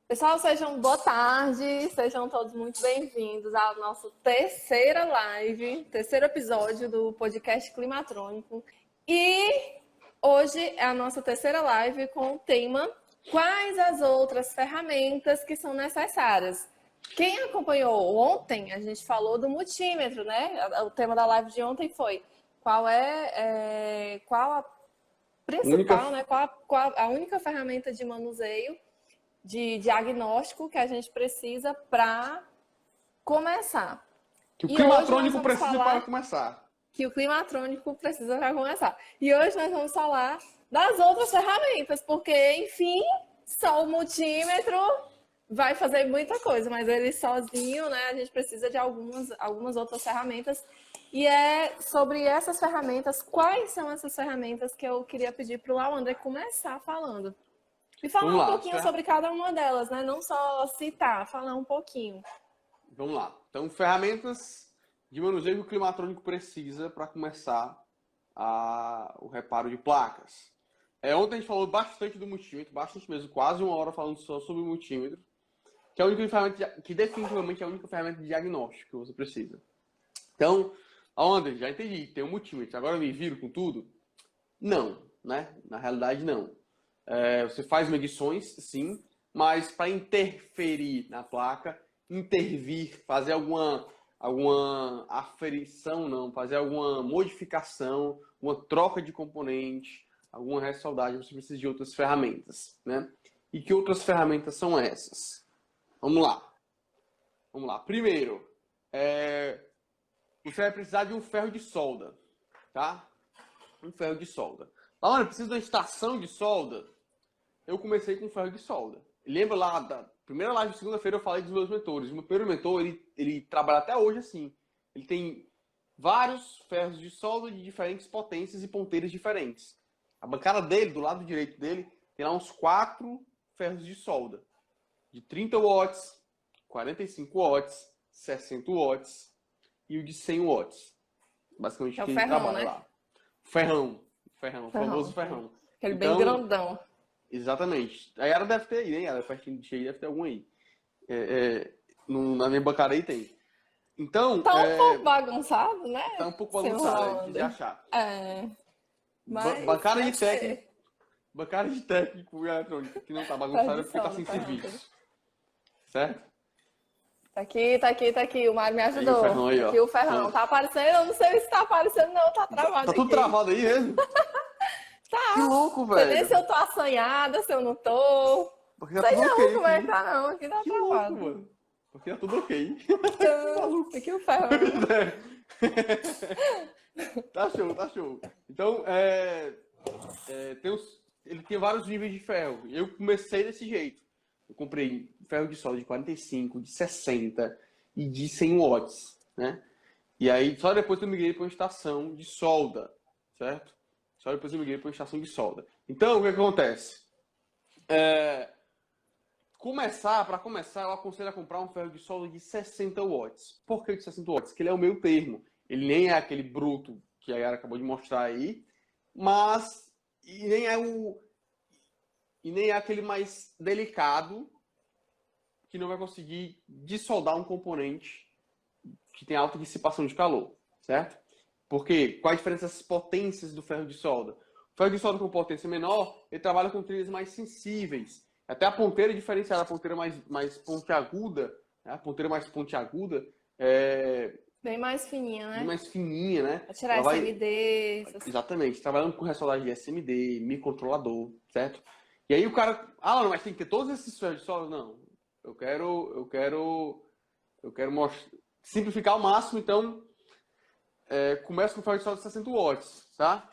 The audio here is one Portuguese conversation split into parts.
Pessoal, boa tarde, sejam todos muito bem-vindos à nossa terceira live, terceiro episódio do podcast Climatrônico. E hoje é a nossa terceira live com o tema Quais as outras ferramentas que são necessárias? Quem acompanhou ontem, a gente falou do multímetro, né? O tema da live de ontem foi qual a principal, né? Qual a única ferramenta de manuseio de diagnóstico que a gente precisa para começar. Que o climatrônico precisa para começar. Que o climatrônico precisa para começar. E hoje nós vamos falar das outras ferramentas, porque, enfim, só o multímetro vai fazer muita coisa, mas ele sozinho, né, a gente precisa de algumas outras ferramentas. E é sobre essas ferramentas, quais são essas ferramentas que eu queria pedir para o André começar falando. E falar um pouquinho sobre cada uma delas, né? Não só citar, falar um pouquinho. Vamos lá. Então, ferramentas de manuseio que o climatrônico precisa para começar o reparo de placas. Ontem a gente falou bastante do multímetro, bastante mesmo, quase uma hora falando só sobre o multímetro, que é a única ferramenta, que definitivamente é a única ferramenta de diagnóstico que você precisa. Então, André, já entendi, tem um multímetro, agora eu me viro com tudo? Não, né? Na realidade, não. Você faz medições, sim, mas para interferir na placa, intervir, fazer alguma aferição, não, fazer alguma modificação, uma troca de componente, alguma ressoldagem, você precisa de outras ferramentas, né? E que outras ferramentas são essas? Vamos lá. Primeiro, você vai precisar de um ferro de solda, tá? Um ferro de solda. Laura, precisa de uma estação de solda? Eu comecei com ferro de solda. Lembra lá da primeira live de segunda-feira eu falei dos meus mentores. O meu primeiro mentor, ele trabalha até hoje assim. Ele tem vários ferros de solda de diferentes potências e ponteiras diferentes. A bancada dele, do lado direito dele, tem lá uns 4 ferros de solda. De 30 watts, 45 watts, 60 watts e o de 100 watts. Basicamente, que ele trabalha, né? Lá. Ferrão, famoso ferrão. Aquele então, bem grandão. Exatamente. A Yara deve ter aí, né? Yara, pertinho de cheio, deve ter algum aí. Na minha bancada aí tem. Então. Tá um pouco bagunçado, né? Tá um pouco bagunçado, de achar. Mas bancada de técnico. Bancada de técnico eletrônico, que não tá bagunçado porque tá sem serviço. Certo? Tá aqui. O Mário me ajudou. Aqui o ferrão. Tá aparecendo? Eu não sei se tá aparecendo, não. Tá travado. Tá tudo travado aí mesmo? Tá. Que louco, velho. Não sei nem se eu tô assanhada, se eu não tô. Porque tá tudo ok. Como é que tá, não. Aqui tá travado. Louco, mano. Porque tá tudo ok. Aqui o ferrão. Tá show. Então, ele tem vários níveis de ferro. Eu comecei desse jeito. Eu comprei ferro de solda de 45, de 60 e de 100 watts, né? E aí, só depois eu migrei para uma estação de solda, certo? Só depois eu migrei para uma estação de solda. Então, o que acontece? Para começar, eu aconselho a comprar um ferro de solda de 60 watts. Por que de 60 watts? Porque ele é o meio termo. Ele nem é aquele bruto que a Yara acabou de mostrar aí, mas nem é aquele mais delicado que não vai conseguir dissoldar um componente que tem alta dissipação de calor, certo? Porque qual a diferença das potências do ferro de solda? O ferro de solda com potência menor, ele trabalha com trilhas mais sensíveis. Até a ponteira diferenciada, a ponteira mais pontiaguda, né? A ponteira mais pontiaguda bem mais fininha, né? Bem mais fininha, né? Pra tirar SMD. Exatamente, trabalhando com ressoldagem de SMD, microcontrolador, certo? E aí o cara, mas tem que ter todos esses ferros de solda? Não. Eu quero simplificar ao máximo, então começa com o ferro de solda de 60 watts, tá?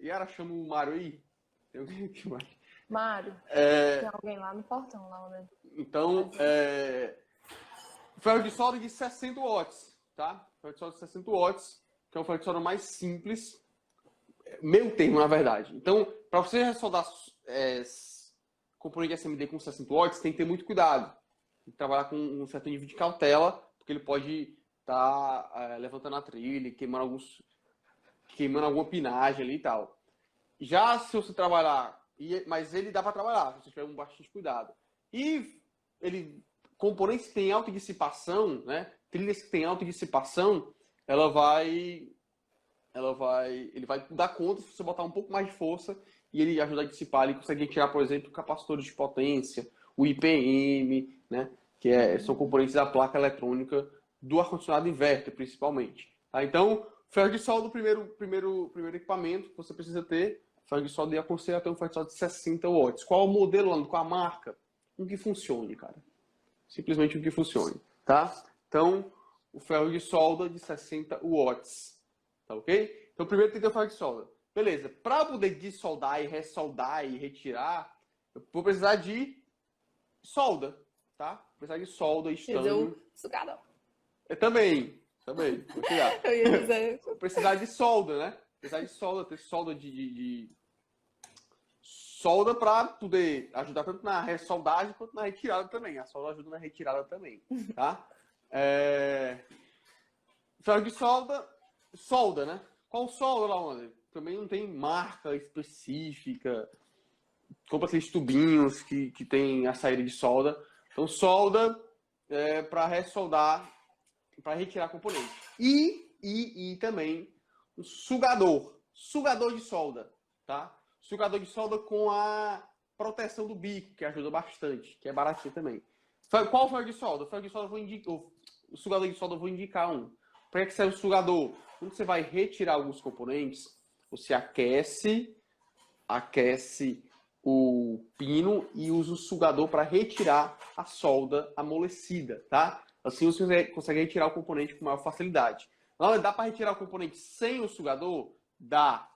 Yara, chama o Mário aí. Tem alguém aqui, Mário. Tem alguém lá no portão, lá onde... Então, ferro de solda de 60 watts, tá? Ferro de solda de 60 watts, que é um ferro de solda mais simples, meio termo, na verdade. Então, para você ressoldar componente SMD com 60 watts, tem que ter muito cuidado. Tem que trabalhar com um certo nível de cautela, porque ele pode estar levantando a trilha, queimando alguma pinagem ali e tal. Já se você trabalhar mas ele dá para trabalhar, se você tiver bastante cuidado. E componentes que têm alta dissipação, né? Trilhas que têm alta dissipação, ele vai dar conta se você botar um pouco mais de força e ele ajuda a dissipar. Ele consegue tirar, por exemplo, capacitores de potência, o IPM, né? São componentes da placa eletrônica do ar-condicionado inverter, principalmente. Tá? Então, ferro de solda, o primeiro equipamento que você precisa ter, ferro de solda, e aconselho a ter um ferro de solda de 60 watts. Qual o modelo, Lando? Qual a marca? Um que funcione, cara. Simplesmente um que funcione, tá? Então, o ferro de solda de 60 watts, tá ok? Então, primeiro tem que ter o ferro de solda. Beleza, para poder desoldar e ressoldar e retirar, eu vou precisar de solda, tá? Vou precisar de solda, estanho. Sugador. Também, vou precisar. Eu ia dizer. Vou precisar de solda, né? Precisar de solda, ter solda de solda para poder ajudar tanto na ressoldagem quanto na retirada também. A solda ajuda na retirada também, tá? Ferro de solda, né? Qual solda lá, onde? Também não tem marca específica. Compra aqueles tubinhos que tem a saída de solda. Então, solda para ressoldar, para retirar componente. E também um sugador de solda, tá? Sugador de solda com a proteção do bico, que ajuda bastante, que é baratinho também. Qual ferro de solda? O ferro de solda o sugador de solda eu vou indicar um. Para que serve o sugador? Quando você vai retirar alguns componentes, você aquece o pino e usa o sugador para retirar a solda amolecida, tá? Assim você consegue retirar o componente com maior facilidade. Não, dá para retirar o componente sem o sugador? Dá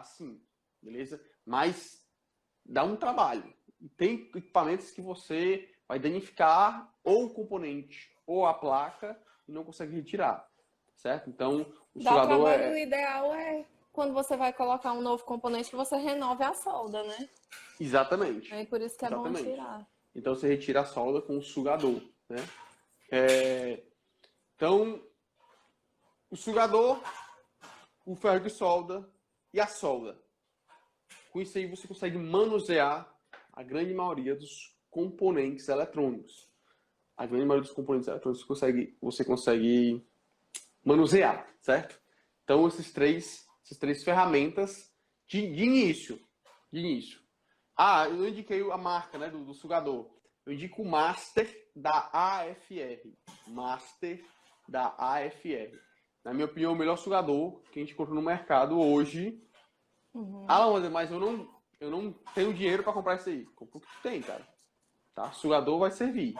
sim, beleza? Mas dá um trabalho. E tem equipamentos que você vai danificar ou o componente ou a placa e não consegue retirar, certo? Então, o sugador O ideal é quando você vai colocar um novo componente que você renove a solda, né? Exatamente. É por isso que é bom tirar. Então, você retira a solda com o sugador, né? Então, o sugador, o ferro de solda e a solda. Com isso aí você consegue manusear a grande maioria dos componentes eletrônicos. A grande maioria dos componentes eletrônicos você consegue manusear, certo? Então, essas três ferramentas de início. Eu não indiquei a marca, né, do sugador. Eu indico o Master da AFR. Na minha opinião, o melhor sugador que a gente encontra no mercado hoje. Mas eu não tenho dinheiro para comprar isso aí. Compra o que tu tem, cara. Tá? Sugador vai servir.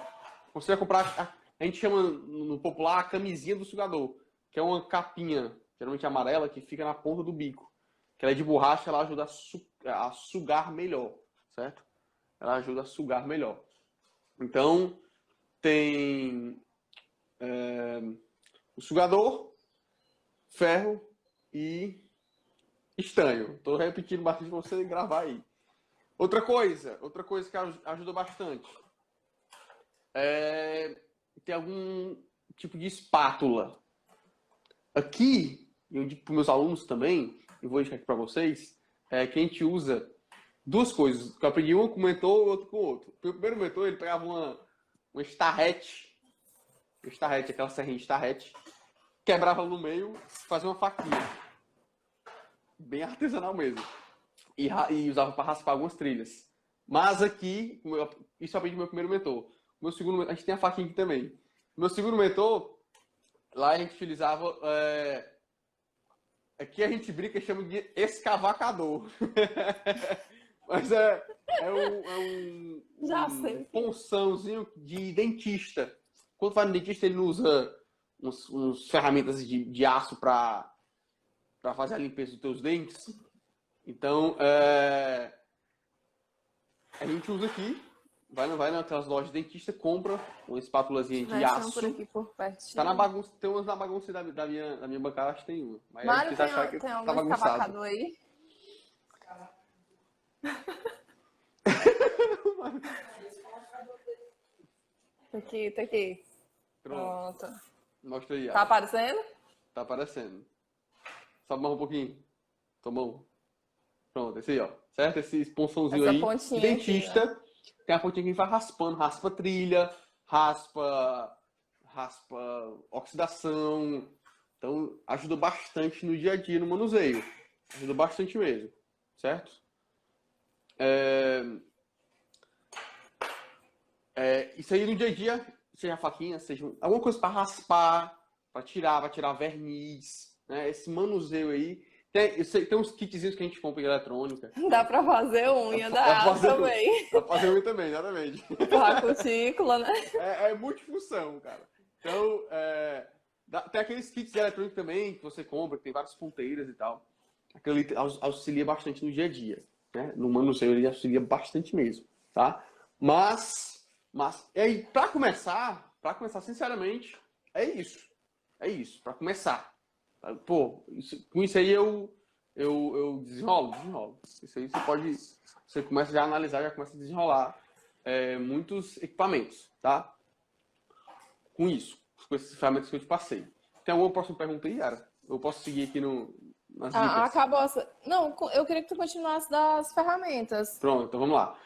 Você vai comprar, a gente chama no popular a camisinha do sugador, que é uma capinha, geralmente amarela, que fica na ponta do bico. Que ela é de borracha, ela ajuda a sugar melhor, certo? Ela ajuda a sugar melhor. Então, tem o sugador, ferro e estanho. Estou repetindo bastante para você gravar aí. Outra coisa que ajuda bastante. Tem algum tipo de espátula. Aqui, eu digo para os meus alunos também, eu vou deixar aqui para vocês, que a gente usa duas coisas. Eu aprendi um com o mentor e outro com o outro. O primeiro mentor, ele pegava uma estarrete, aquela serrinha de estarrete, quebrava no meio, fazia uma faquinha. Bem artesanal mesmo. E usava para raspar algumas trilhas. Mas aqui, isso eu aprendi do meu primeiro mentor. Meu segundo, a gente tem a faquinha aqui também. Meu segundo mentor, lá a gente utilizava... aqui a gente brinca e chama de escavacador. Mas um ponçãozinho de dentista. Quando vai no dentista, ele não usa uns ferramentas de aço para fazer a limpeza dos teus dentes. Então, a gente usa aqui, vai naquelas lojas de dentista, compra uma espátulazinha de aço. Por aqui por perto. Tá na bagunça, tem umas na bagunça da minha bancada, acho que tem uma. Mas Mário, achar que tem tá algum bagunçado. escavacador aí? Tá aqui. Pronto. Mostra aí. Tá aparecendo? Tá aparecendo. Sobe mais um pouquinho. Tomou. Pronto, esse aí, ó. certo? Esse ponçãozinho Essa aí. pontinha De dentista, aqui, né? tem a pontinha que vai raspando, raspa trilha, raspa oxidação. Então, ajuda bastante no dia a dia, no manuseio. Ajuda bastante mesmo, certo? Isso aí no dia a dia, seja a faquinha, seja alguma coisa para raspar, para tirar verniz, né? Esse manuseio aí. Tem uns kitzinhos que a gente compra em eletrônica. Dá pra fazer unha da asa também. Dá pra fazer unha também, exatamente. Pra cutícula, né? É multifunção, cara. Então, tem aqueles kits eletrônicos também que você compra, que tem várias ponteiras e tal. Aquilo ali auxilia bastante no dia a dia, né? No manuseio ele auxilia bastante mesmo, tá? Mas e aí, para começar, sinceramente, é isso. É isso, para começar. Pô, com isso aí eu desenrolo. Isso aí você começa já a analisar, já começa a desenrolar muitos equipamentos, tá? Com isso, com esses ferramentas que eu te passei. Tem alguma próxima pergunta aí, Yara? Eu posso seguir aqui nas dicas? Acabou. Não, eu queria que tu continuasse das ferramentas. Pronto, então vamos lá.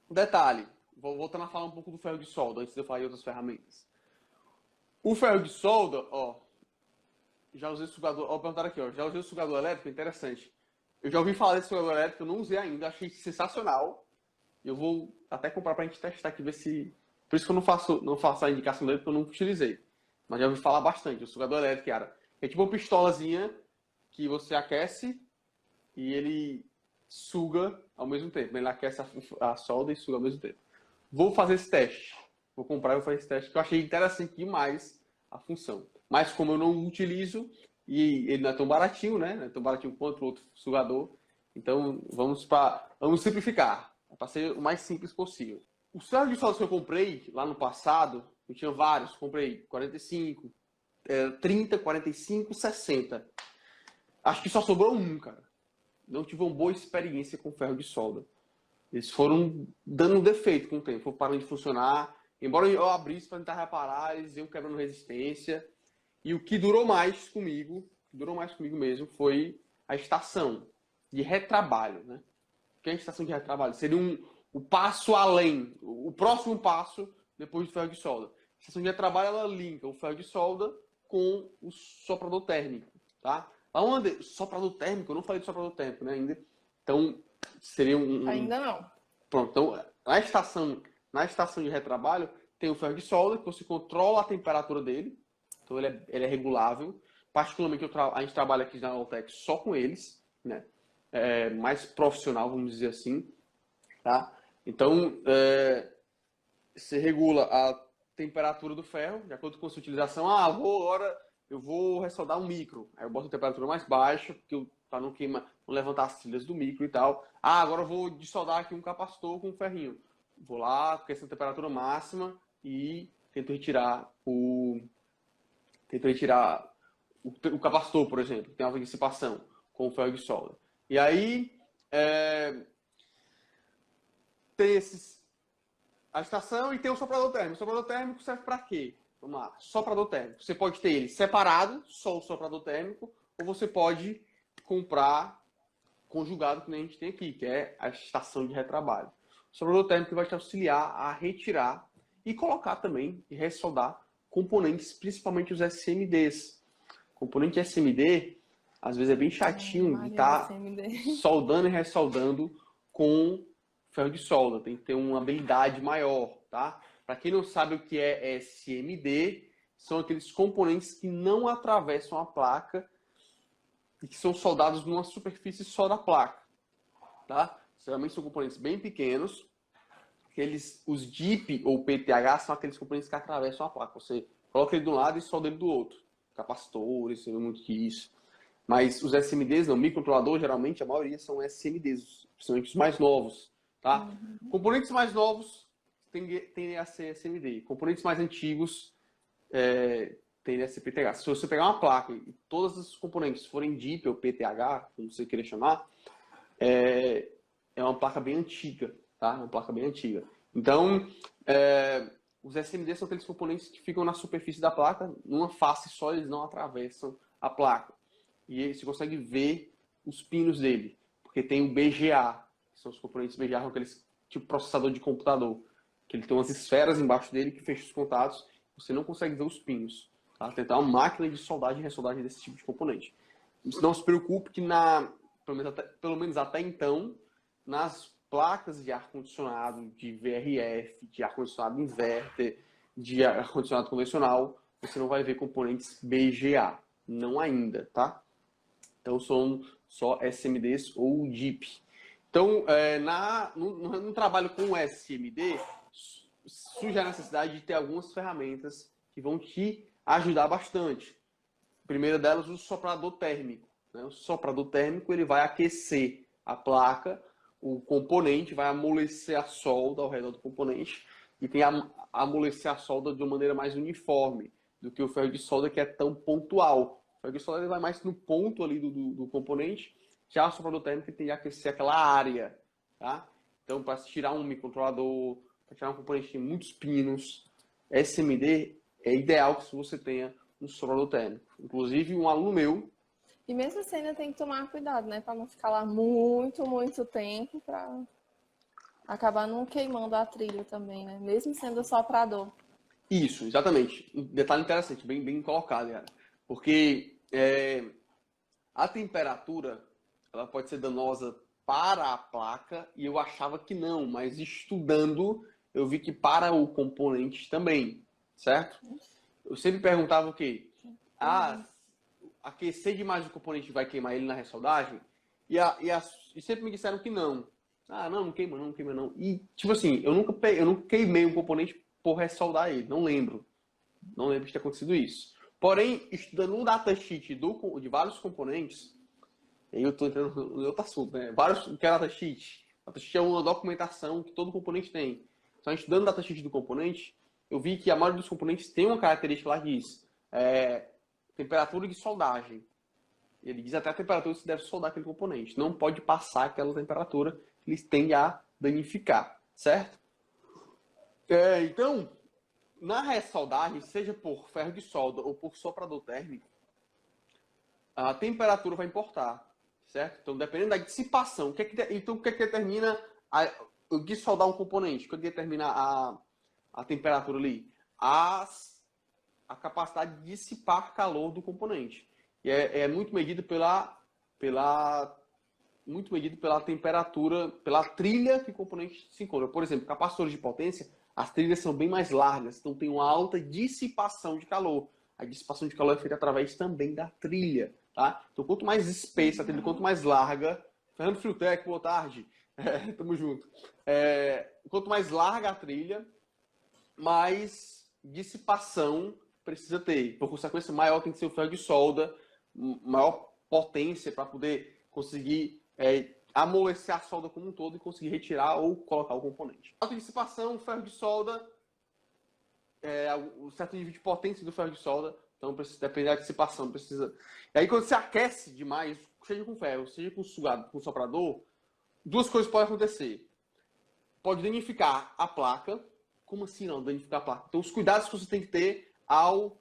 Detalhe, vou voltando a falar um pouco do ferro de solda, antes de eu falar de outras ferramentas. O ferro de solda, ó, já usei sugador, ó, perguntaram aqui, ó, já usei o sugador elétrico, interessante. Eu já ouvi falar desse sugador elétrico, eu não usei ainda, achei sensacional. Eu vou até comprar pra gente testar aqui, ver se... Por isso que eu não faço a indicação dele, porque eu nunca utilizei. Mas já ouvi falar bastante, o sugador elétrico, cara. É tipo uma pistolazinha que você aquece e ele suga ao mesmo tempo. Ele aquece a solda e suga ao mesmo tempo. Vou fazer esse teste. Vou comprar e vou fazer esse teste, que eu achei interessante demais a função. Mas como eu não utilizo, e ele não é tão baratinho, né? Não é tão baratinho quanto o outro sugador. Então, vamos simplificar. Para ser o mais simples possível. O ferro de solda que eu comprei lá no passado, eu tinha vários. Comprei 45, 30, 45, 60. Acho que só sobrou um, cara. Não tive uma boa experiência com ferro de solda. Eles foram dando defeito com o tempo, foram parando de funcionar. Embora eu abrisse para tentar reparar, eles iam quebrando resistência. E o que durou mais comigo mesmo, foi a estação de retrabalho, né? O que é a estação de retrabalho? Seria o passo além, o próximo passo depois do ferro de solda. A estação de retrabalho, ela linka o ferro de solda com o soprador térmico, tá? Aonde? Soprador térmico, eu não falei de soprador térmico, né, ainda. Então, seria Ainda não. Pronto, então, na estação de retrabalho, tem o ferro de solda, que você controla a temperatura dele. Então, ele é regulável. Particularmente, a gente trabalha aqui na Alltech só com eles, né? É mais profissional, vamos dizer assim, tá? Então, você regula a temperatura do ferro, de acordo com a sua utilização. Agora eu vou ressoldar um micro. Aí eu boto a temperatura mais baixa, para não levantar as trilhas do micro e tal. Agora eu vou dessoldar aqui um capacitor com um ferrinho. Vou lá, com essa temperatura máxima e tento retirar o capacitor, por exemplo, que tem alta dissipação com o ferro de solda. E aí, tem a estação e tem o soprador térmico. O soprador térmico serve para quê? Vamos lá, soprador térmico. Você pode ter ele separado, só o soprador térmico, ou você pode comprar conjugado, que nem a gente tem aqui, que é a estação de retrabalho. O soprador térmico vai te auxiliar a retirar e colocar também e ressoldar componentes, principalmente os SMDs. Componente SMD, às vezes é bem chatinho de estar soldando e ressoldando com ferro de solda. Tem que ter uma habilidade maior, tá? Para quem não sabe o que é SMD, são aqueles componentes que não atravessam a placa e que são soldados numa superfície só da placa, tá? Geralmente são componentes bem pequenos. Os DIP ou PTH são aqueles componentes que atravessam a placa. Você coloca ele de um lado e solda ele do outro. Capacitores, você vê muito isso. Mas os SMDs, não, microcontrolador, geralmente a maioria são SMDs, principalmente os mais novos, tá? Componentes mais novos tendem a ser SMD. Componentes mais antigos tendem a ser PTH. Se você pegar uma placa e todos os componentes forem DIP ou PTH, como você queira chamar, é uma placa bem antiga, tá? Uma placa bem antiga. Então, os SMDs são aqueles componentes que ficam na superfície da placa, numa face só, eles não atravessam a placa. E aí você consegue ver os pinos dele, porque tem o BGA, São os componentes BGA, são aqueles tipo processador de computador, que ele tem umas esferas embaixo dele que fecham os contatos, você não consegue ver os pinos. Tá? Tem uma máquina de soldagem e ressoldagem desse tipo de componente. Não se preocupe que, pelo menos até então, nas placas de ar-condicionado, de VRF, de ar-condicionado inverter, de ar-condicionado convencional, você não vai ver componentes BGA. Não ainda, tá? Então, são só SMDs ou DIP. Então, no trabalho com SMD, surge a necessidade de ter algumas ferramentas que vão te ajudar bastante. A primeira delas, o soprador térmico. Né? O soprador térmico ele vai aquecer a placa, o componente vai amolecer a solda ao redor do componente e tem a amolecer a solda de uma maneira mais uniforme do que o ferro de solda, que é tão pontual. O ferro de solda ele vai mais no ponto ali do componente, já o soprador térmico tem que aquecer aquela área. Tá? Então, para tirar um microcontrolador, para tirar um componente que tem muitos pinos, SMD é ideal que você tenha um soprador térmico. Inclusive, um aluno meu... E mesmo assim ainda tem que tomar cuidado, né? Para não ficar lá muito tempo, para acabar não queimando a trilha também, né? Mesmo sendo soprador. Isso, exatamente. Um detalhe interessante, bem colocado, cara. Porque a temperatura ela pode ser danosa para a placa e eu achava que não, mas estudando eu vi que para o componente também, certo? Eu sempre perguntava o quê? Aquecer demais o componente vai queimar ele na ressoldagem? E sempre me disseram que não. Não queima não. E, tipo assim, eu nunca queimei um componente por ressoldar ele, não lembro. Não lembro de ter acontecido isso. Porém, estudando um datasheet de vários componentes, aí eu estou entrando no outro assunto, né? O que é datasheet? Datasheet é uma documentação que todo componente tem. Então, estudando o datasheet do componente, eu vi que a maioria dos componentes tem uma característica lá que diz temperatura de soldagem. Ele diz até a temperatura que se deve soldar aquele componente. Não pode passar aquela temperatura que eles tendem a danificar, certo? Então, na ressoldagem, seja por ferro de solda ou por soprador térmico, a temperatura vai importar, certo? Então, dependendo da dissipação, o que é que determina o de soldar um componente? O que é que determina a temperatura ali? A capacidade de dissipar calor do componente. E é muito medido pela temperatura, pela trilha que o componente se encontra. Por exemplo, capacitores de potência, as trilhas são bem mais largas, então tem uma alta dissipação de calor. A dissipação de calor é feita através também da trilha, tá? Então, quanto mais espessa a trilha, quanto mais larga... Fernando Friutec, boa tarde. Tamo junto. Quanto mais larga a trilha, mais dissipação precisa ter. Por consequência, maior tem que ser o ferro de solda, maior potência para poder conseguir amolecer a solda como um todo e conseguir retirar ou colocar o componente. Alta dissipação, ferro de solda, um certo nível de potência do ferro de solda, então precisa depender da dissipação, precisa. E aí quando você aquece demais, seja com ferro, seja com sugado, com soprador, duas coisas podem acontecer. Pode danificar a placa. Como assim não danificar a placa? Então os cuidados que você tem que ter ao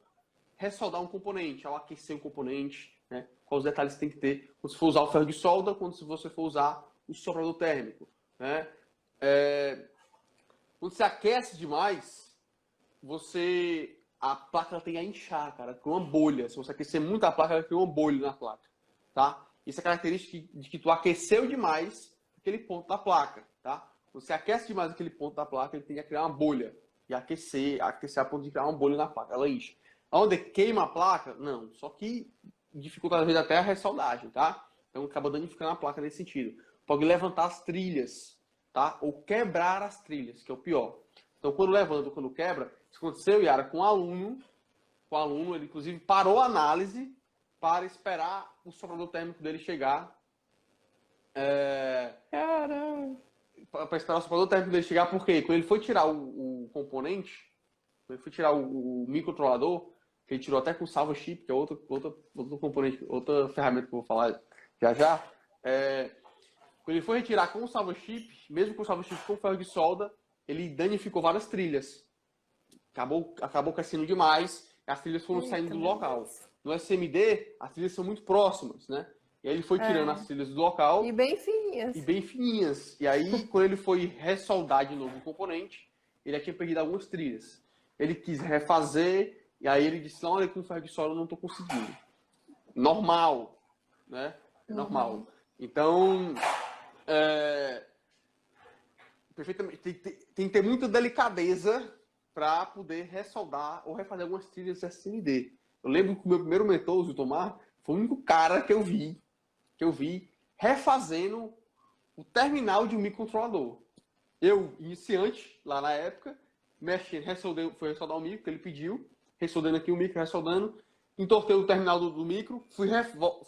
ressoldar um componente, ao aquecer um componente, né? Quais os detalhes você tem que ter quando você for usar o ferro de solda, quando você for usar o soprador térmico, né? Quando você aquece demais, a placa tem a inchar, cara, com uma bolha. Se você aquecer muito a placa, ela cria uma bolha na placa, tá? Isso é característica de que tu aqueceu demais aquele ponto da placa, tá? Você aquece demais aquele ponto da placa, ele tende a criar uma bolha. E aquecer a ponto de criar uma bolha na placa, ela enche. Onde queima a placa? Não. Só que dificulta às vezes até a ressoldagem, tá? Então acaba danificando a placa nesse sentido. Pode levantar as trilhas, tá? Ou quebrar as trilhas, que é o pior. Então quando levanta ou quando quebra, isso aconteceu, Yara, com o aluno, ele inclusive parou a análise para esperar o soprador térmico dele chegar. Caramba! Para esperar o soprador térmico dele chegar, porque quando ele foi tirar o componente, quando ele foi tirar o microcontrolador, que ele tirou até com salva chip, que é outro componente, outra ferramenta que eu vou falar já. Quando ele foi retirar com o salva chip, mesmo com o salva chip com ferro de solda, ele danificou várias trilhas. Acabou crescendo demais, e as trilhas foram saindo do local. No SMD, as trilhas são muito próximas, né? E aí ele foi tirando as trilhas do local. E bem fininhas. E bem fininhas. E aí, quando ele foi ressoldar de novo o componente, ele já tinha perdido algumas trilhas. Ele quis refazer, e aí ele disse, olha, com ferro de solda eu não estou conseguindo. Normal, né? Normal. Então, perfeitamente, tem que ter muita delicadeza para poder ressoldar ou refazer algumas trilhas SMD. Eu lembro que o meu primeiro mentor, o Ziltomar, foi o único cara que eu vi refazendo o terminal de um microcontrolador. Eu, iniciante, lá na época, mexendo, fui ressoldar o micro que ele pediu, ressoldando aqui o micro, ressoldando, entortei o terminal do micro, fui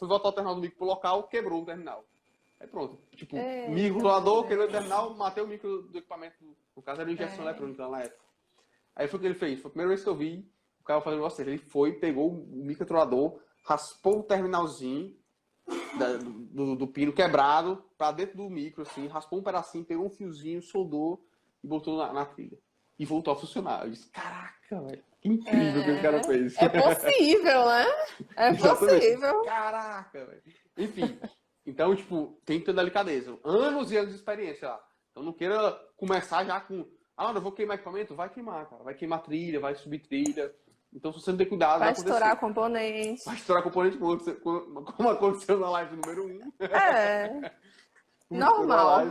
voltar o terminal do micro pro local, quebrou o terminal. Aí pronto. Tipo, microcontrolador, quebrou o terminal, matei o micro do equipamento. No caso era injeção eletrônica lá na época. Aí foi o que ele fez. Foi a primeira vez que eu vi o cara fazendo um negócio dele. Ele foi, pegou o microcontrolador, raspou o terminalzinho do pino quebrado pra dentro do micro, assim, raspou um pedacinho, pegou um fiozinho, soldou e botou na trilha. E voltou a funcionar. Eu disse, caraca, velho, que incrível que o cara fez. É possível, né? É possível. Caraca, velho. Enfim, então, tipo, tem que ter delicadeza. Anos e anos de experiência lá. Então não queira começar já com, eu vou queimar equipamento? Vai queimar, cara. Vai queimar trilha, vai subir trilha. Então, se você não ter cuidado, vai estourar componente. Vai estourar componente, como aconteceu na live número 1. Normal.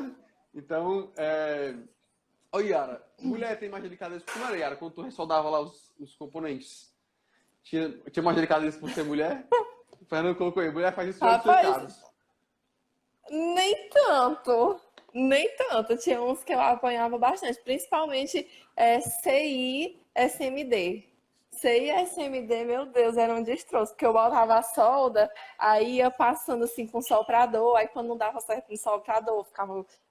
Então, Ô, Yara, mulher tem mais delicadeza. Como era, Yara, quando tu ressoldava lá os componentes? Tinha mais delicadeza por ser mulher? O Fernando colocou aí, mulher faz isso todos os casos. Nem tanto. Nem tanto. Tinha uns que eu apanhava bastante, principalmente CI, SMD. CI e SMD, meu Deus, era um destroço, porque eu botava a solda, aí ia passando assim com o soprador, aí quando não dava certo no soprador,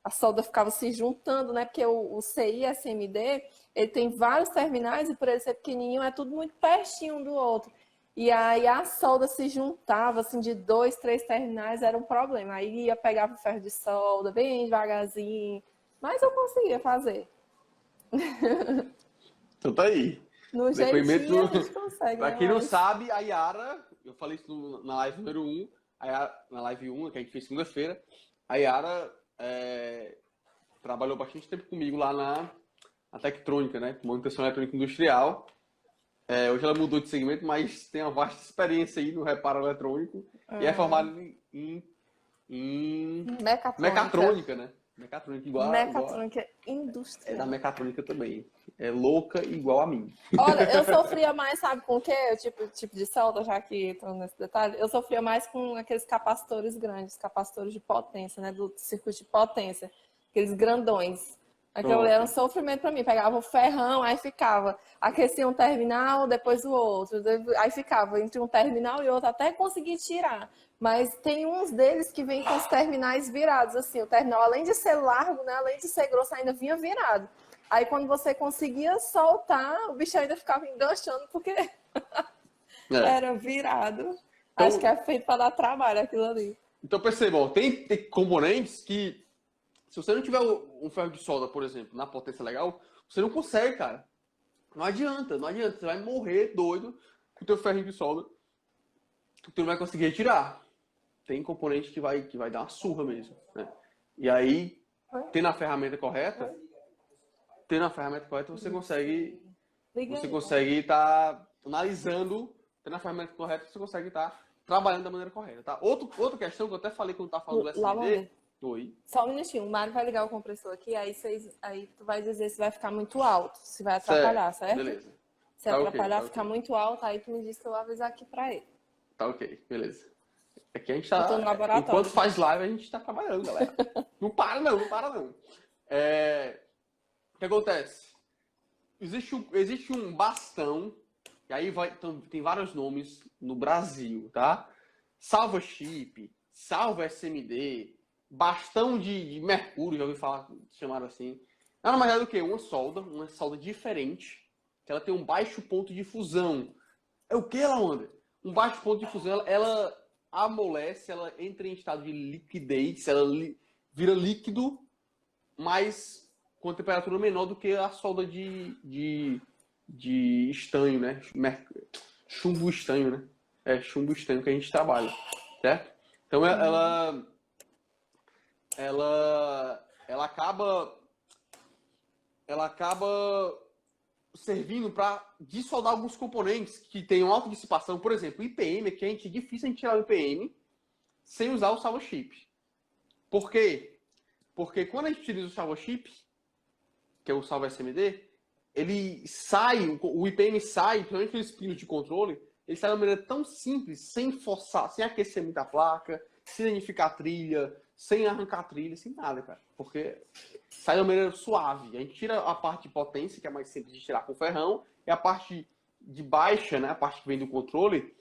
a solda ficava se juntando, né? Porque o CI e SMD, ele tem vários terminais e por ele ser pequenininho, é tudo muito pertinho um do outro. E aí a solda se juntava, assim, de 2, 3 terminais, era um problema. Aí ia pegar o ferro de solda, bem devagarzinho, mas eu conseguia fazer. Então tá aí. No jeitinho a gente consegue. Pra quem não sabe, a Yara, eu falei isso na live número 1, na live 1, que a gente fez segunda-feira, a Yara trabalhou bastante tempo comigo lá na Tectrônica, né? Manutenção eletrônica industrial. Hoje ela mudou de segmento, mas tem uma vasta experiência aí no reparo eletrônico e é formada em mecatrônica, né? Mecatrônica Mecatrônica industrial. É da mecatrônica também. É louca igual a mim. Olha, eu sofria mais, sabe com o quê? Tipo de solda, já que entrando nesse detalhe, eu sofria mais com aqueles capacitores grandes, capacitores de potência, né? Do circuito de potência. Aqueles grandões. Aquilo ali era um sofrimento para mim. Pegava o ferrão, aí ficava. Aquecia um terminal, depois o outro. Aí ficava entre um terminal e outro, até conseguir tirar. Mas tem uns deles que vêm com os terminais virados, assim. O terminal, além de ser largo, né, além de ser grosso, ainda vinha virado. Aí quando você conseguia soltar, o bicho ainda ficava enganchando, porque era virado. Então, acho que é feito para dar trabalho aquilo ali. Então percebam, tem componentes que, se você não tiver um ferro de solda, por exemplo, na potência legal, você não consegue, cara. Não adianta. Você vai morrer doido com o teu ferrinho de solda, que tu não vai conseguir retirar. Tem componente que vai dar uma surra mesmo, né? E aí, tendo a ferramenta correta, você consegue estar analisando, tendo a ferramenta correta, você consegue estar trabalhando da maneira correta, tá? Outra questão que eu até falei quando eu estava falando do SMD. Oi. Só um minutinho, o Mário vai ligar o compressor aqui, aí tu vai dizer se vai ficar muito alto, se vai atrapalhar, certo? Beleza. Se atrapalhar, ficar muito alto, aí tu me diz que eu vou avisar aqui pra ele. Tá ok, beleza. Aqui a gente tá. Eu tô no laboratório. Enquanto faz live, a gente tá trabalhando, galera. Não para não. O que acontece? Existe um bastão, e aí tem vários nomes no Brasil, tá? Salva chip, salva SMD, bastão de mercúrio, já ouvi falar, chamaram assim. Nada mais é do que uma solda diferente, que ela tem um baixo ponto de fusão. É o que, Lawander? Um baixo ponto de fusão, ela amolece, ela entra em estado de liquidez, ela vira líquido, mas com temperatura menor do que a solda de estanho, né? Chumbo estanho, né? É chumbo estanho que a gente trabalha, certo? Então ela acaba servindo para dissoldar alguns componentes que tenham alta dissipação. Por exemplo, o IPM, que é difícil a gente tirar o IPM sem usar o salvo chip. Por quê? Porque quando a gente utiliza o salvo chip, que é o salvo SMD, ele sai, o IPM sai, principalmente aqueles pinos de controle, ele sai de uma maneira tão simples, sem forçar, sem aquecer muita placa, sem danificar a trilha, sem arrancar a trilha, sem nada, cara. Porque sai de uma maneira suave. A gente tira a parte de potência, que é mais simples de tirar com o ferrão, e a parte de baixa, né, a parte que vem do controle,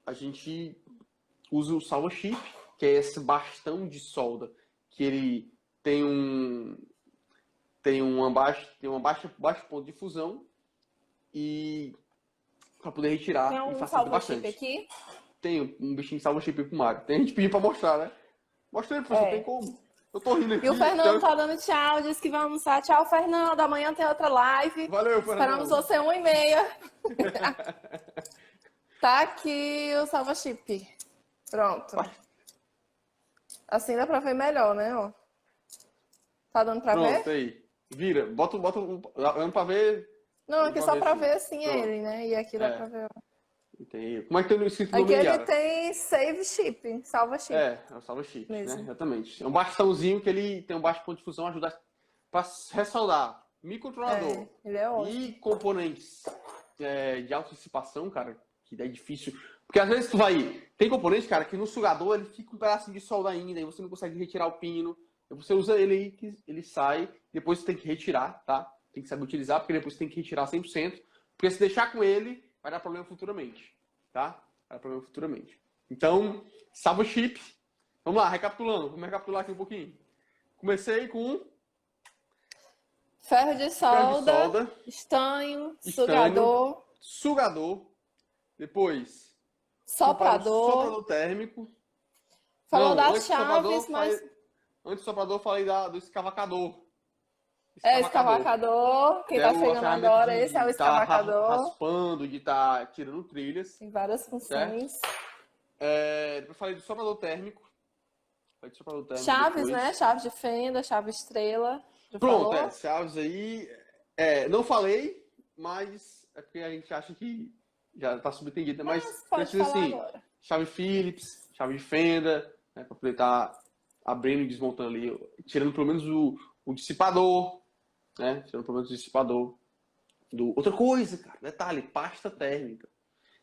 a gente usa o salvo chip, que é esse bastão de solda, que ele tem baixo ponto de fusão e para poder retirar Tem e um facilita salvo bastante. chip aqui? Tem um bichinho de salvo chip pro Mário. Tem gente pedindo para mostrar, né? Mostra aí, professor, tem como? Eu tô rindo aqui. E o Fernando tá dando tchau, disse que vai almoçar. Tchau, Fernando. Amanhã tem outra live. Valeu, Fernando. Esperamos você 1h30. Tá aqui o salva chip. Pronto. Assim dá pra ver melhor, né? Ó. Tá dando pra ver? Pronto, aí. Vira. Bota dando pra ver. Não, aqui só pra ver assim Pronto. ele, né? E aqui dá pra ver. Entendi. Como é que tem no escrito no Aqui ele Yara? tem save chip, salva chip. É o salva chip, mesmo. né? Exatamente. É um bastãozinho que ele tem um baixo ponto de fusão, ajuda para ressoldar microcontrolador Ele é ótimo. e componentes de alta dissipação, cara, que é difícil. Porque às vezes tu vai. Tem componente, cara, que no sugador ele fica um pedacinho de solda ainda, e você não consegue retirar o pino. Você usa ele aí, que ele sai, depois você tem que retirar, tá? Tem que saber utilizar, porque depois você tem que retirar 100%. Porque se deixar com ele, vai dar problema futuramente, tá? Vai dar problema futuramente. Então, salva o chip. Vamos lá, recapitulando. Vamos recapitular aqui um pouquinho. Comecei com Ferro de solda, estanho, sugador, depois soprador térmico. Falou das chaves, mas... Antes do soprador, falei do escavacador. Escavacador. Quem tá chegando agora, esse é o escavacador. Raspando, de estar tirando trilhas. Tem várias funções. Depois falei do soprador térmico. Chaves, depois, né? Chaves de fenda, chave estrela. Pronto, chaves aí. Não falei, mas é porque a gente acha que já tá subentendido. Mas precisa assim, agora. Chave Phillips, chave de fenda, né, para poder estar abrindo e desmontando ali, tirando pelo menos o dissipador, né? Tirando pelo menos o dissipador. Outra coisa, cara, detalhe, pasta térmica.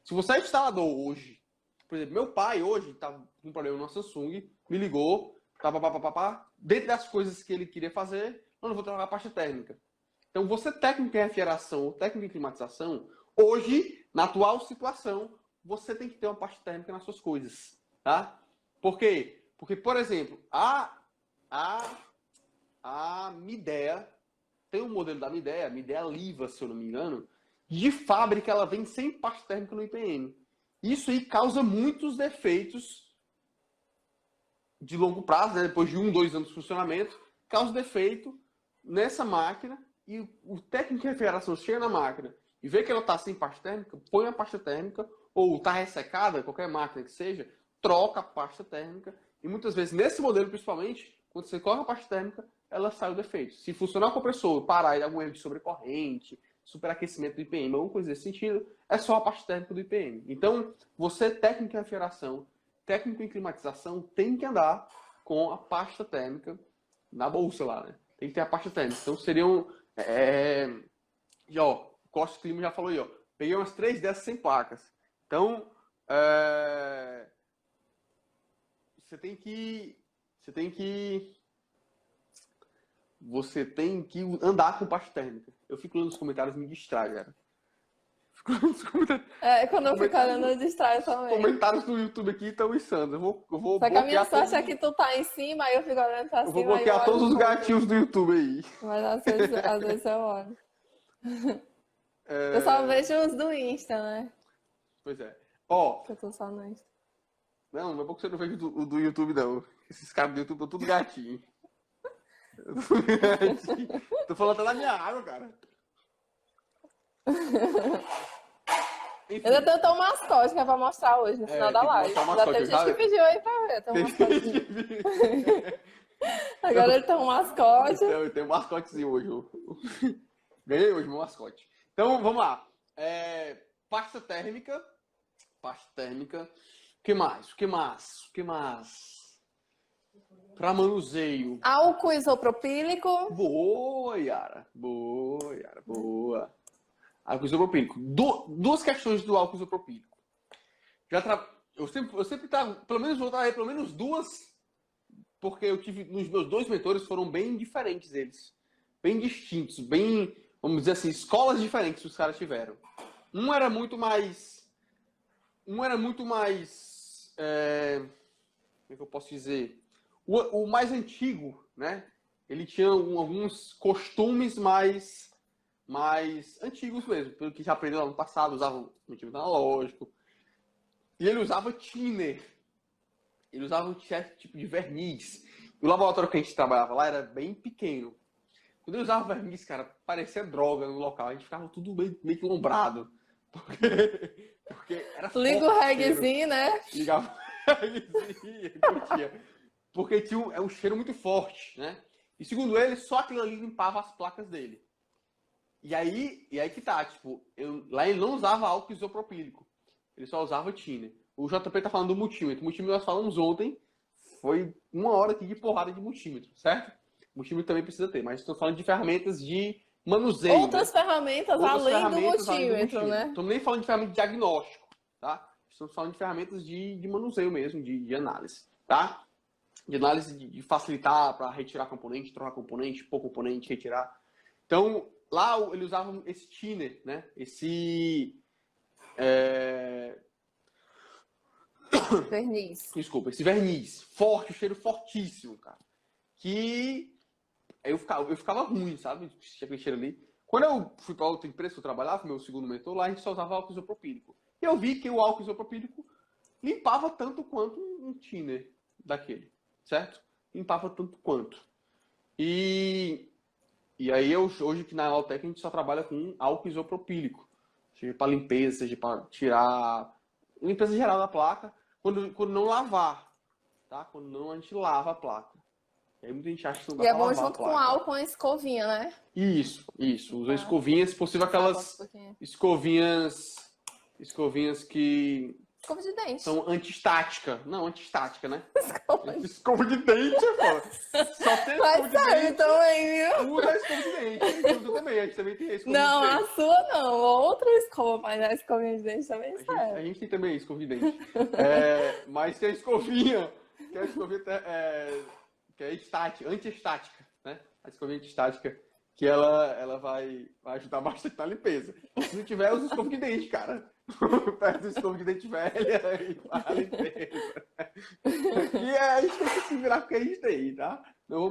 Se você é instalador hoje, por exemplo, meu pai hoje estava com um problema no Samsung, me ligou, dentro das coisas que ele queria fazer, eu não vou trocar a pasta térmica. Então, você técnico em refrigeração ou técnico em climatização, hoje, na atual situação, você tem que ter uma pasta térmica nas suas coisas, tá? Por quê? Porque, por exemplo, a Midea, tem um modelo da Midea, a Midea Liva, se eu não me engano, de fábrica ela vem sem pasta térmica no IPM. Isso aí causa muitos defeitos de longo prazo, né? Depois de 2 anos de funcionamento, causa defeito nessa máquina e o técnico de refrigeração chega na máquina e vê que ela está sem pasta térmica, põe a pasta térmica ou está ressecada, qualquer máquina que seja, troca a pasta térmica e muitas vezes, nesse modelo principalmente, quando você coloca a pasta térmica, ela sai o defeito. Se funcionar o compressor, parar e dar algum erro de sobrecorrente, superaquecimento do IPM, alguma coisa desse sentido, é só a parte térmica do IPM. Então, você, técnico em refrigeração, técnico em climatização, tem que andar com a pasta térmica na bolsa lá, né? Tem que ter a pasta térmica. Então, seriam... o Costa Clima já falou aí, ó. Peguei umas 3 dessas sem placas. Então, você tem que andar com pasta térmica. Eu fico lendo os comentários e me distrai, cara. Quando eu fico olhando, eu distraio também. Os comentários do YouTube aqui estão insanos. Eu vou Só que a minha sorte é que tu tá em cima, aí eu fico olhando pra cima. Eu vou bloquear todos os gatinhos do YouTube aí. Mas às vezes eu olho. Eu só vejo os do Insta, né? Pois é. Eu tô só no Insta. Não é pouco você não vejo o do YouTube, não. Esses caras do YouTube estão tudo gatinho. Tô falando até da minha água, cara. Enfim. Eu ainda tenho um mascote que é pra mostrar hoje, no final da live. Já teve gente que pediu aí pra ver. Tem um mascote. Agora ele tem um mascote. Eu tenho um mascotezinho hoje. Ganhei hoje meu mascote. Então, vamos lá. Pasta térmica. Pasta térmica. O que mais? Para manuseio. Álcool isopropílico. Boa, Yara. Boa. Álcool isopropílico. Duas questões do álcool isopropílico. Eu sempre pelo menos duas, porque eu tive, nos meus 2 mentores foram bem diferentes eles. Bem distintos, bem, vamos dizer assim, escolas diferentes que os caras tiveram. Um era muito mais, como é que eu posso dizer? O mais antigo, né? Ele tinha alguns costumes mais antigos mesmo, pelo que já aprendeu lá no passado, usava motivo analógico. E ele usava thinner. Ele usava um certo tipo de verniz. O laboratório que a gente trabalhava lá era bem pequeno. Quando ele usava verniz, cara, parecia droga no local. A gente ficava tudo meio que lombrado. Porque era forte. Liga o reggaezinho, né? Ligava o reggaezinho, curtia. Porque tinha um cheiro muito forte, né? E segundo ele, só aquilo ali limpava as placas dele. E aí que tá, tipo, lá ele não usava álcool isopropílico. Ele só usava thinner. O JP tá falando do multímetro. O multímetro nós falamos ontem, foi 1 hora aqui de porrada de multímetro, certo? O multímetro também precisa ter, mas estou falando de ferramentas de manuseio. Outras ferramentas além do multímetro, né? Não estamos nem falando de ferramenta de diagnóstico, tá? Estamos falando de ferramentas de manuseio mesmo, de análise, tá? De análise de facilitar para retirar componente, trocar componente, pôr componente, retirar. Então, lá ele usava esse thinner, né? Verniz. Desculpa, esse verniz. Forte, o cheiro fortíssimo, cara. Que eu ficava ruim, sabe? Tinha aquele cheiro ali. Quando eu fui para outra empresa que eu trabalhava, meu segundo mentor, lá a gente só usava álcool isopropílico. E eu vi que o álcool isopropílico limpava tanto quanto um thinner daquele, certo? Limpava tanto quanto. E aí hoje aqui na Alotec a gente só trabalha com álcool isopropílico. Seja para limpeza, seja para tirar limpeza geral da placa, quando não lavar, tá? Quando não a gente lava a placa. E aí muita gente acha que não dá pra lavar a placa. E é bom junto com álcool a escovinha, né? Isso. Usa escovinhas, se possível aquelas escovinhas que escova de dente. são antiestática. Não, antiestática, né? Escova de dente, pô. Só tem escova de dente. Também, viu? Usa a escova de dente. Usa também. A gente também tem a escova de dente. Não, a sua não. Outra escova, mas a escovinha de dente também serve. A gente tem também a escova de dente. Mas tem a escovinha, que é antiestática, né? A escovinha antiestática, que ela vai ajudar bastante na limpeza. Se não tiver, usa escova de dente, cara. Perto do escova de dente velha e faz a limpeza. E a gente tem que se virar com o que a gente tem, tá? Não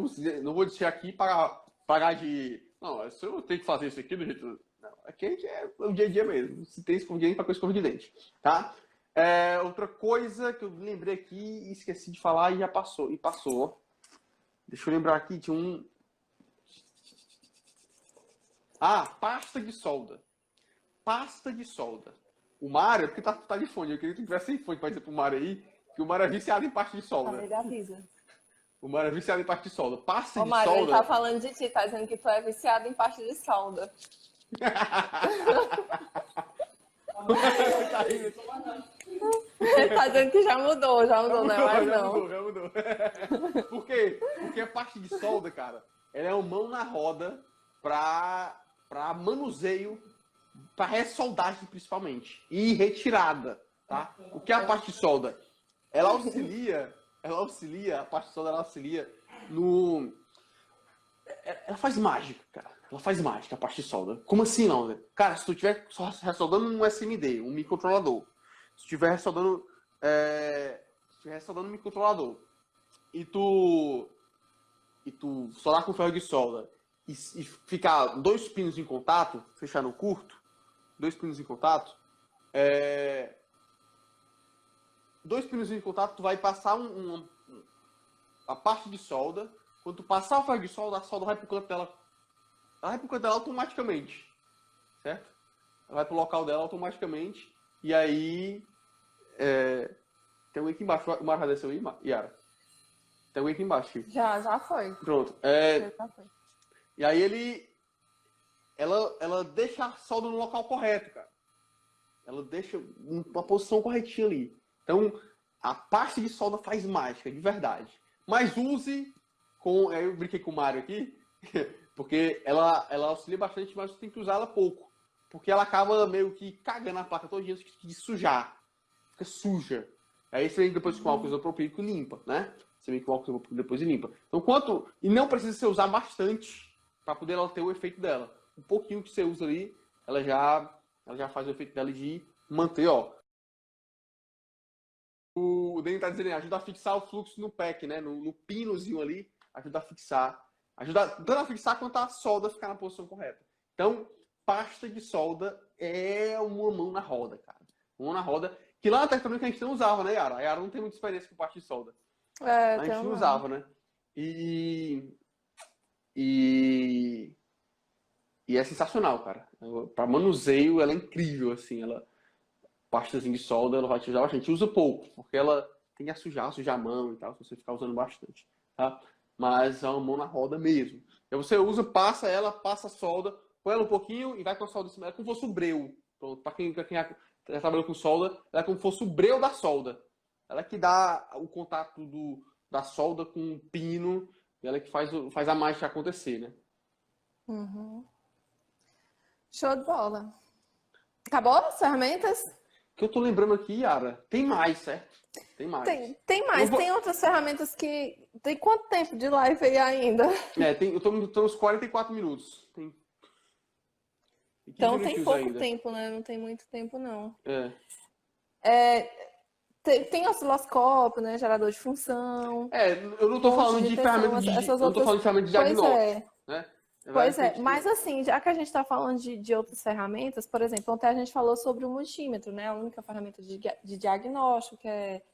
vou deixar aqui pagar de... Não, se eu tenho que fazer isso aqui do jeito... Não, aqui a gente é o dia a dia mesmo. Se tem escova de dente, com escova de dente, tá? Outra coisa que eu lembrei aqui e esqueci de falar e já passou. Deixa eu lembrar aqui, tinha um... pasta de solda. Pasta de solda. O Mário, porque tá de fone, eu queria que tu tivesse sem fone pra dizer pro Mário aí, que o Mário é viciado em pasta de solda. Ele avisa. O Mário é viciado em pasta de solda. Pasta de Mário, solda... ele tá falando de ti, tá dizendo que tu é viciado em pasta de solda. Ele tá dizendo que já mudou, não é mais não. Já mudou. Por quê? Porque a parte de solda, cara, ela é uma mão na roda pra manuseio, pra ressoldagem principalmente, e retirada, tá? O que é a parte de solda? Ela auxilia, a parte de solda ela auxilia no... Ela faz mágica, cara. Ela faz mágica, a parte de solda. Como assim, não, né? Cara, se tu estiver ressoldando um SMD, um microcontrolador, se estiver ressoldando um microcontrolador e tu soldar com ferro de solda e ficar 2 pinos em contato, fechar no curto, 2 pinos em contato, 2 pinos em contato, tu vai passar a parte de solda. Quando tu passar o ferro de solda, a solda vai pro canto dela. Ela vai pro canto dela automaticamente, certo? Ela vai pro local dela automaticamente E aí... tem alguém aqui embaixo. O Mário já desceu aí, Yara? Tem alguém aqui embaixo. Filho. Já foi. Pronto. Já foi. E aí ela deixa a solda no local correto, cara. Ela deixa uma posição corretinha ali. Então, a parte de solda faz mágica, de verdade. Mas use com... Eu brinquei com o Mário aqui, porque ela auxilia bastante, mas você tem que usar ela pouco. Porque ela acaba meio que cagando a placa todo dia de sujar. Fica suja. Aí você vem depois com álcool isopropílico e limpa, né? Você vem com álcool isopropílico depois e limpa. Então, e não precisa você usar bastante para poder ela ter o efeito dela. Um pouquinho que você usa ali, ela já faz o efeito dela de manter, ó. O Dani tá dizendo, ajuda a fixar o fluxo no pack, né? No pinozinho ali, ajuda a fixar. Ajuda tanto a fixar quanto a solda ficar na posição correta. Então, pasta de solda é uma mão na roda, cara. Uma mão na roda. Que lá na Tectronic a gente não usava, né, Yara? A Yara não tem muita experiência com pasta de solda. A gente não usava, né? E é sensacional, cara. Para manuseio, ela é incrível, assim. Pastazinha de solda, ela vai te ajudar bastante. Usa pouco, porque ela tem que sujar a mão e tal, se você ficar usando bastante, tá? Mas é uma mão na roda mesmo. Aí você usa, passa a solda, põe ela um pouquinho e vai com a solda em cima. É como se fosse o breu. Para quem já trabalhou com solda, ela é como se fosse o breu da solda. Ela é que dá o contato da solda com o pino, e ela é que faz a mágica acontecer, né? Uhum. Show de bola. Acabou as ferramentas? Que eu tô lembrando aqui, Yara, tem mais, certo? Tem mais. Tem mais. Tem outras ferramentas que... Tem quanto tempo de live aí ainda? Eu tô nos 44 minutos. Então tem pouco tempo, né? Não tem muito tempo, não. Tem osciloscópio, né? Gerador de função. Eu não tô falando de ferramentas de... Eu não tô falando de ferramentas de diagnóstico, né? Pois é, mas assim, já que a gente está falando de outras ferramentas, por exemplo, ontem a gente falou sobre o multímetro, né? A única ferramenta de diagnóstico que é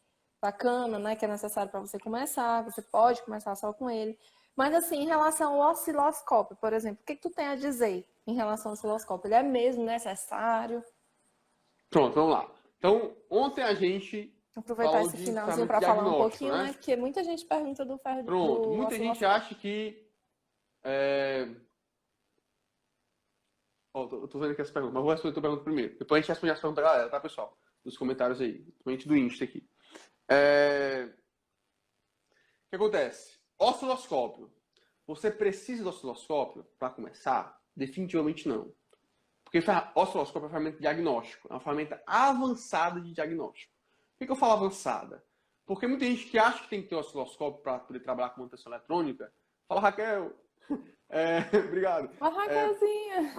bacana, né? Que é necessário para você começar, você pode começar só com ele. Mas assim, em relação ao osciloscópio, por exemplo, o que tu tem a dizer em relação ao osciloscópio? Ele é mesmo necessário? Pronto, vamos lá. Então, ontem a gente aproveitar esse finalzinho para falar um pouquinho, né? Porque muita gente pergunta do ferro. Pronto, muita gente acha que... eu tô vendo aqui as perguntas, mas vou responder a tua pergunta primeiro. Depois a gente responde as perguntas da galera, tá, pessoal? Nos comentários aí, principalmente do Insta aqui. O que acontece? Osciloscópio. Você precisa do osciloscópio para começar? Definitivamente não. Porque osciloscópio é uma ferramenta de diagnóstico, é uma ferramenta avançada de diagnóstico. Por que eu falo avançada? Porque muita gente que acha que tem que ter osciloscópio para poder trabalhar com manutenção eletrônica, fala, Raquel, obrigado. A Raquelzinha.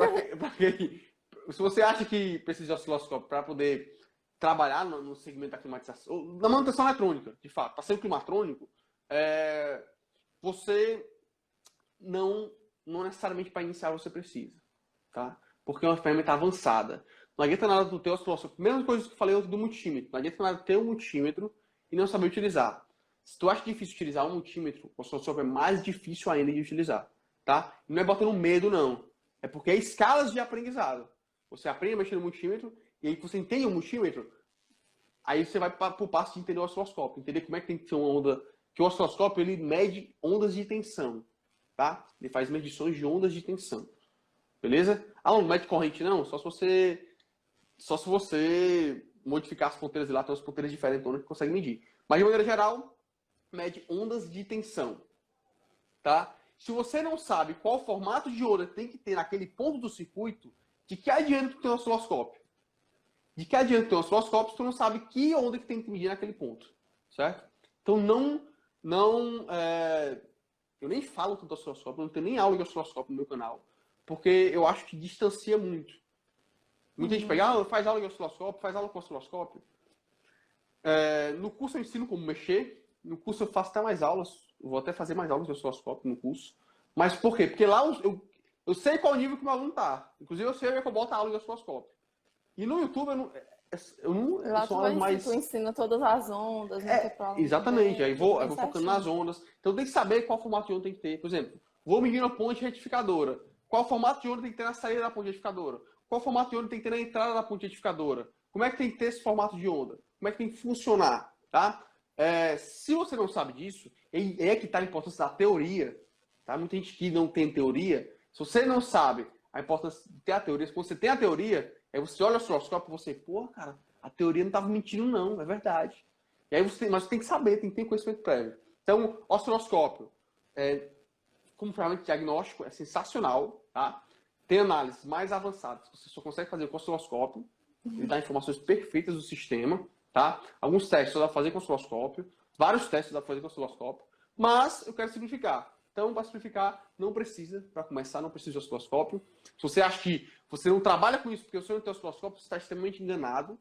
Se você acha que precisa de osciloscópio para poder trabalhar no segmento da climatização, na manutenção eletrônica, de fato, para ser um climatrônico, você não necessariamente para iniciar você precisa, tá? Porque é uma ferramenta avançada. Não adianta nada tu ter osciloscópio. Mesma coisa que eu falei do multímetro. Não adianta nada ter um multímetro e não saber utilizar. Se tu acha difícil utilizar um multímetro, o osciloscópio é mais difícil ainda de utilizar, tá? E não é botando medo, não. É porque é escalas de aprendizado. Você aprende a mexer no multímetro e aí você entende o multímetro, aí você vai para o passo de entender o osciloscópio. Entender como é que tem que ser uma onda... Que o osciloscópio, ele mede ondas de tensão, tá? Ele faz medições de ondas de tensão. Beleza? Não mede corrente não, só se você modificar as ponteiras e lá tem umas ponteiras diferentes que consegue medir. Mas de maneira geral, mede ondas de tensão, tá? Se você não sabe qual formato de onda tem que ter naquele ponto do circuito, de que adianta tu ter um osciloscópio? De que adianta ter um osciloscópio se tu não sabe que onda que tem que medir naquele ponto, certo? Então eu nem falo tanto osciloscópio, não tenho nem aula de osciloscópio no meu canal, porque eu acho que distancia muito. Muita gente pega, faz aula de osciloscópio, faz aula com osciloscópio. No curso eu ensino como mexer, no curso eu faço até mais aulas, eu vou até fazer mais aulas de osciloscópio no curso. Mas por quê? Porque lá eu sei qual nível que o meu aluno tá. Inclusive eu sei onde é que eu boto a aula de osciloscópio. E no YouTube eu não lá tu ensina todas as ondas, né? Exatamente, aí vou focando nas ondas. Então tem que saber qual formato de onda tem que ter. Por exemplo, vou medir uma ponte retificadora. Qual formato de onda tem que ter na saída da ponte retificadora? Qual formato de onda tem que ter na entrada da ponte retificadora? como é que tem que ter esse formato de onda, como é que tem que funcionar, tá? Se você não sabe disso, é que está a importância da teoria, tá? Muita gente que não tem teoria, se você não sabe a importância de ter a teoria, quando você tem a teoria, aí você olha o osciloscópio e você, pô, cara, a teoria não estava mentindo não, é verdade. E aí mas você tem que saber, tem que ter conhecimento prévio. Então, osciloscópio, como ferramenta de diagnóstico, é sensacional, tá? Tem análises mais avançadas, você só consegue fazer com o osciloscópio, ele dá informações perfeitas do sistema, tá? Alguns testes só dá pra fazer com o osciloscópio, vários testes dá pra fazer com o osciloscópio, mas eu quero simplificar. Então, para simplificar, não precisa, para começar, não precisa de osciloscópio. Se você acha que você não trabalha com isso porque você não tem osciloscópio, você está extremamente enganado,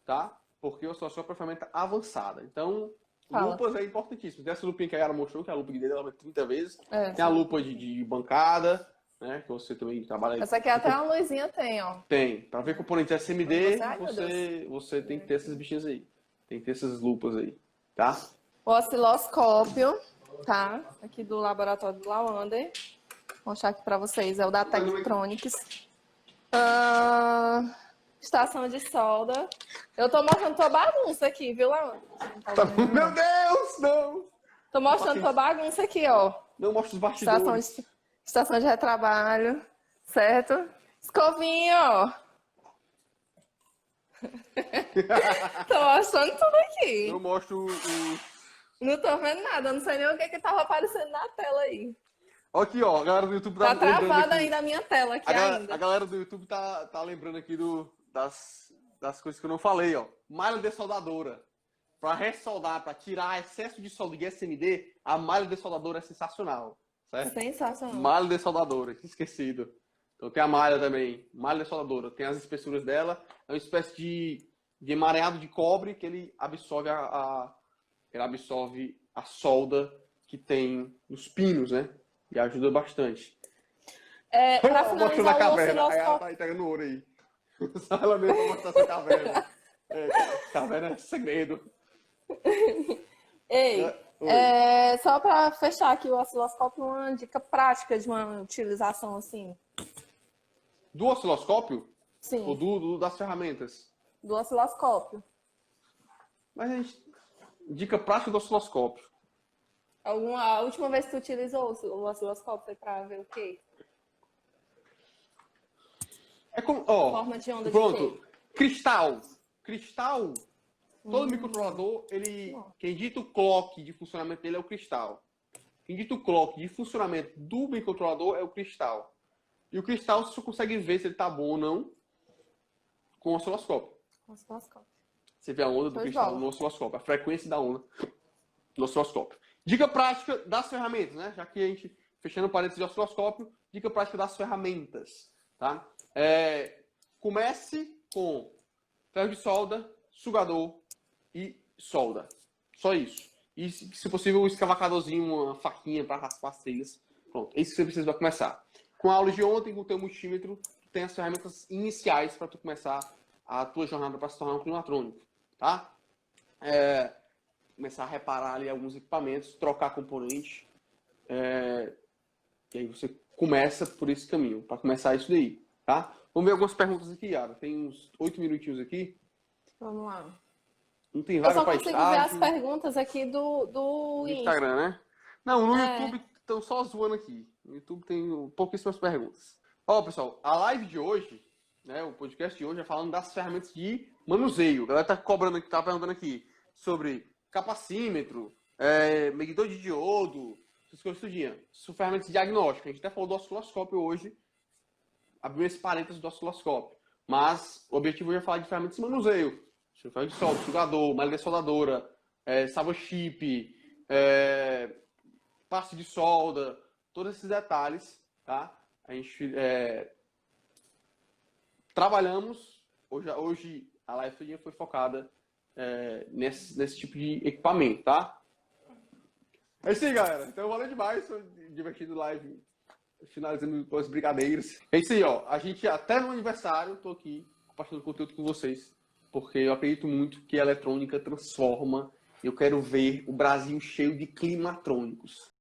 tá? Porque o osciloscópio é uma ferramenta avançada. Então, lupas é importantíssimo. Tem essa lupinha que a Yara mostrou, que é a lupa de dedo, ela vai 30 vezes. Tem a lupa de bancada, né? Que você também trabalha. Essa aqui até uma luzinha tem, ó. Tem. Para ver componente SMD, você tem que ter essas bichinhas aí. Tem que ter essas lupas aí, tá? O osciloscópio, tá? Aqui do laboratório do Lawander. Vou mostrar aqui para vocês. É o da Tektronix. Estação de solda. Eu tô mostrando tua bagunça aqui, viu, Lawander? Meu Deus, não! Tô mostrando tua bagunça aqui, ó. Não mostra os bastidores. Estação de retrabalho, certo? Escovinha, ó. Tô mostrando tudo aqui. Eu mostro Não tô vendo nada, não sei nem o que tava aparecendo na tela aí. Aqui, ó, a galera do YouTube tá travada ainda a minha tela aqui ainda. A galera do YouTube tá lembrando aqui das coisas que eu não falei, ó. Malha dessoldadora. Para ressoldar, para tirar excesso de solda de SMD, a malha dessoldadora é sensacional. Certo? Sensacional. Malha dessoldadora, tinha esquecido. Então tem a malha também, malha dessoldadora. Tem as espessuras dela, é uma espécie de emaranhado de cobre que ele absorve ele absorve a solda que tem nos pinos, né? E ajuda bastante. Pra finalizar o caverna. osciloscópio... Aí ela tá entregando ouro aí. Só ela mesma pra mostrar essa caverna. Caverna é segredo. Ei, só para fechar aqui o osciloscópio, uma dica prática de uma utilização assim. Do osciloscópio? Sim. Ou das ferramentas? Do osciloscópio. Mas a gente... Dica prática do osciloscópio. A última vez que tu utilizou o osciloscópio foi para ver o quê? É como, ó, forma de onda pronto. De quê? Cristal. Todo microcontrolador, quem dita o clock de funcionamento dele é o cristal. Quem dita o clock de funcionamento do microcontrolador é o cristal. E o cristal você só consegue ver se ele tá bom ou não com o osciloscópio. Você vê a onda do cristal no osciloscópio, a frequência da onda no osciloscópio. Dica prática das ferramentas, né? Já que a gente, fechando parênteses de osciloscópio, dica prática das ferramentas, tá? Comece com ferro de solda, sugador e solda. Só isso. E, se possível, um escavacadorzinho, uma faquinha para raspar as telhas. Pronto, é isso que você precisa para começar. Com a aula de ontem, com o teu multímetro, tu tem as ferramentas iniciais para tu começar a tua jornada para se tornar um climatrônico, tá? Começar a reparar ali alguns equipamentos, trocar componentes. E aí você começa por esse caminho, para começar isso daí, tá? Vamos ver algumas perguntas aqui, Yara. Tem uns 8 minutinhos aqui. Vamos lá. Não tem vaga para estágio. Eu só consigo ver as perguntas aqui do Instagram, né? Não, no YouTube estão só zoando aqui. No YouTube tem pouquíssimas perguntas. Ó, pessoal, a live de hoje, né, o podcast de hoje é falando das ferramentas de manuseio. A galera tá cobrando aqui, tá perguntando aqui sobre capacímetro, medidor de diodo, essas coisas tudinho. São ferramentas de diagnóstico. A gente até falou do osciloscópio hoje, abriu esse parênteses do osciloscópio. Mas o objetivo hoje é falar de ferramentas de manuseio. Ferro de solda, sugador, malha dessoldadora, salva chip, passe de solda, todos esses detalhes, tá? A gente trabalhamos, hoje a live foi focada nesse tipo de equipamento, tá? É isso aí, galera. Então valeu demais, foi divertido live, finalizando com as brincadeiras. É isso aí, ó. A gente até no aniversário, tô aqui compartilhando conteúdo com vocês, porque eu acredito muito que a eletrônica transforma. Eu quero ver o Brasil cheio de climatrônicos.